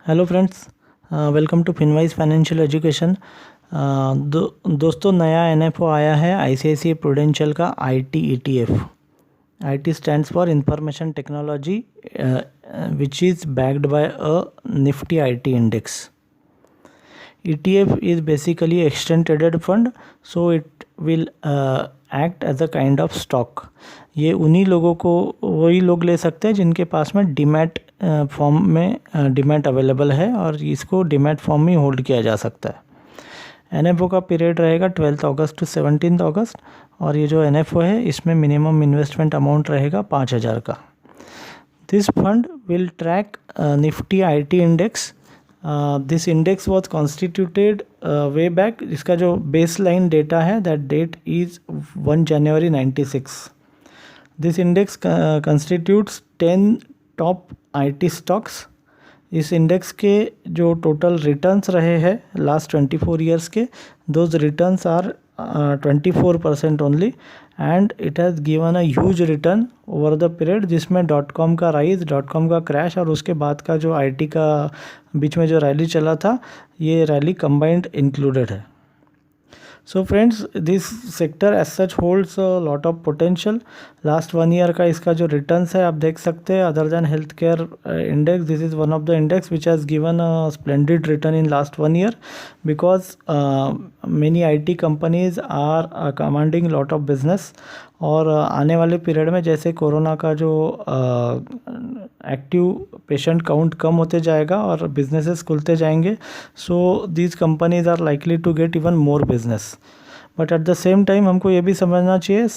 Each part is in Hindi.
Hello friends, welcome to Finwise financial education. दोस्तों, नया एनएफओ आया है आईसीआईसीआई प्रूडेंशियल का IT ETF. IT stands for information technology which is backed by a Nifty IT index. ETF is basically exchange traded fund, so it will act as a kind of stock। ये उन्हीं लोगों को वही लोग ले सकते हैं जिनके पास में डीमैट फॉर्म में डीमैट अवेलेबल है और इसको डीमैट फॉर्म में होल्ड किया जा सकता है। एनएफओ का पीरियड रहेगा 12 अगस्त टू 17 अगस्त और ये जो एनएफओ है इसमें मिनिमम इन्वेस्टमेंट अमाउंट रहेगा 5,000 का। This fund will track Nifty IT index. This index was constituted way back. इसका जो बेस लाइन डेटा है that date is 1 January 96। This index constitutes 10 top IT stocks. इस इंडेक्स के जो टोटल रिटर्न्स रहे हैं लास्ट 24 ईयर्स के, those returns are 24% only and it has given a huge return over the period, जिसमें .com का राइज, .com का क्रैश और उसके बाद का जो आईटी का बीच में जो रैली चला था, ये रैली कंबाइंड इंक्लूडेड है। So friends, this sector as such holds a lot of potential. Last 1 year का इसका जो रिटर्न्स है आप देख सकते हैं। Other than health care index, this is one of the index which has given a splendid return in last 1 year because many IT companies are commanding lot of business. और आने वाले पीरियड में जैसे कोरोना का जो एक्टिव पेशेंट काउंट कम होते जाएगा और बिजनेसेस खुलते जाएंगे, so these companies are likely to get even more business. But at the same time हमको ये भी समझना चाहिए,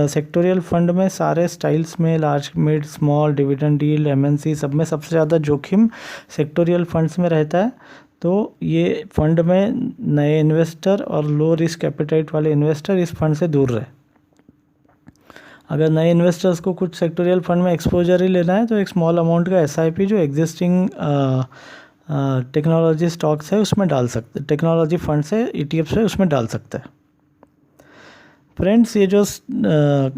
सेक्टोरियल फंड में सारे स्टाइल्स में large, mid, small, dividend deal, MNC सब में सबसे ज़्यादा जोखिम सेक्टोरियल फंड्स में रहता है। तो ये फंड में नए इन्वेस्टर और लो रिस्क एपेटाइट वाले इन्वेस्टर इस फंड से दूर रहे। अगर नए इन्वेस्टर्स को कुछ सेक्टोरियल फंड में एक्सपोजर ही लेना है तो एक स्मॉल अमाउंट का एसआईपी जो एग्जिस्टिंग टेक्नोलॉजी स्टॉक्स है उसमें डाल सकते, टेक्नोलॉजी फंड से ईटीएफ से उसमें डाल सकते हैं। फ्रेंड्स, ये जो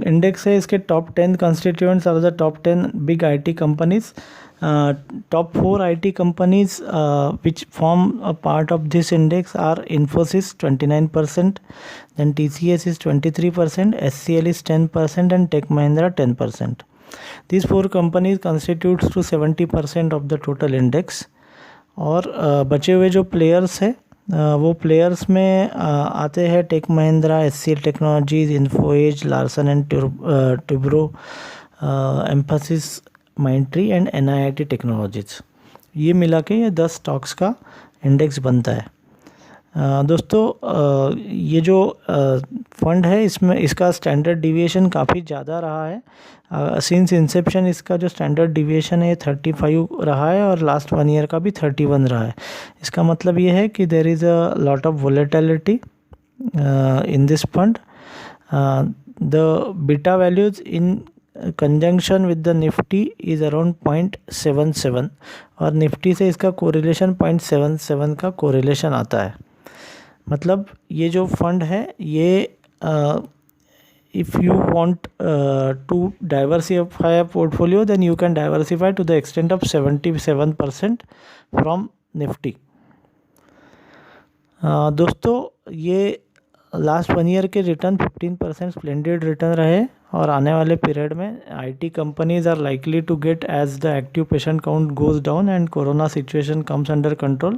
इंडेक्स है इसके top 10 constituents are the top 10 big IT companies. top 4 IT companies which form a part of this index are Infosys 29%, then TCS is 23%, SCL is 10% and Tech Mahindra 10%. These 4 companies constitutes to 70% of the total index। और बचे हुए जो प्लेयर्स है वो प्लेयर्स में आते हैं Tech Mahindra, SCL technologies, Infoedge, Larsen and Toubro, Mphasis, Mindtree and NIIT technologies. ये मिला के ये 10 स्टॉक्स का इंडेक्स बनता है। दोस्तों, ये जो फंड है इसमें इसका स्टैंडर्ड डिविएशन काफ़ी ज़्यादा रहा है। सिंस इंसेप्शन इसका जो स्टैंडर्ड डिविएशन है 35 रहा है और लास्ट 1 ईयर का भी 31 रहा है। इसका मतलब ये है कि there is a lot of volatility in this fund. The beta values in conjunction with the Nifty is around 0.77 और निफ्टी से इसका कोरिलेशन 0.77 का कोरिलेशन आता है। मतलब ये जो फंड है ये if you want to diversify a portfolio then you can diversify to the extent of 77% from Nifty. दोस्तों, ये लास्ट 1 ईयर के रिटर्न 15% स्प्लेंडेड रिटर्न रहे और आने वाले पीरियड में IT companies are likely to get as the active patient count goes down and corona situation comes under control,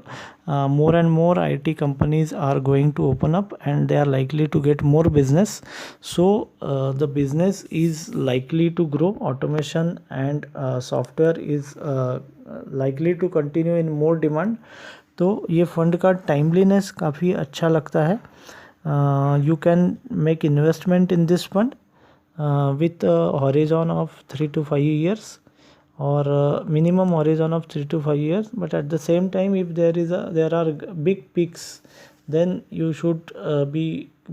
more and more IT companies are going to open up and they are likely to get more business. So the business is likely to grow. Automation and software is likely to continue in more demand. तो ये फंड का टाइमलीनेस काफ़ी अच्छा लगता है। You can make investment in this fund with a horizon of 3 to 5 years or minimum horizon of 3 to 5 years. But at the same time, if there are big peaks, then you should be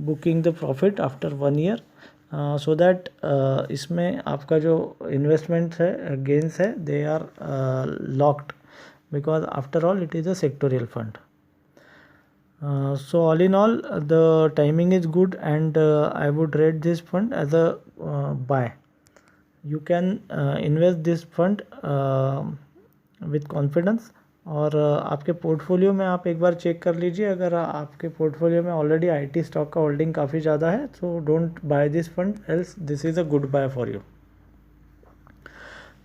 booking the profit after 1 year so that इसमें आपका जो investment है, gains है, they are locked because after all it is a sectorial fund. So all in all, the timing is good and I would rate this fund as a buy. You can invest this fund with confidence और आपके पोर्टफोलियो में आप एक बार चेक कर लीजिए, अगर आपके पोर्टफोलियो में ऑलरेडी आईटी स्टॉक का होल्डिंग काफ़ी ज़्यादा है तो don't buy this fund, else this is a good buy for you.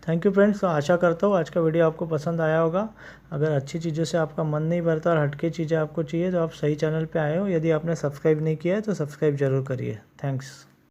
Thank you friends. तो आशा करता हूँ आज का वीडियो आपको पसंद आया होगा। अगर अच्छी चीज़ों से आपका मन नहीं भरता और हटके चीज़ें आपको चाहिए तो आप सही चैनल पे आए हो। यदि आपने सब्सक्राइब नहीं किया है तो सब्सक्राइब ज़रूर करिए। थैंक्स।